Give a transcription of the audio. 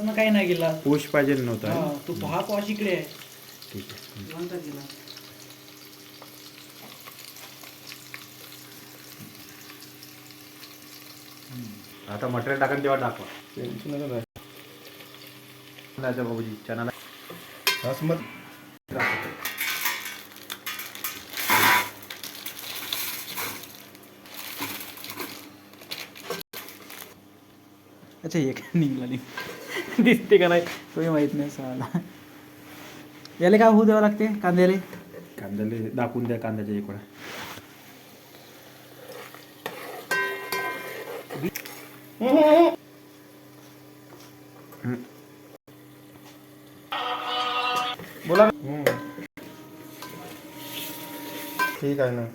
ना काही नाही गेला. पोष पाहिजे नव्हता. तू पहा पॉश इकडे आहे. ठीक आहे. निवांत गेला. आता मटेरियल टाकून तेव्हा टाकवा. टेन्शन नका नाही बाबूजी. चना बासमती अच्छा एक निघाली दिसते का नाही तुम्ही माहित नाही साला. याला काय होऊ द्यावं लागते कांद्याले. कांद्याला दाखवून द्या कांद्याच्या एक वेळा. बोला. ठीक आहे ना.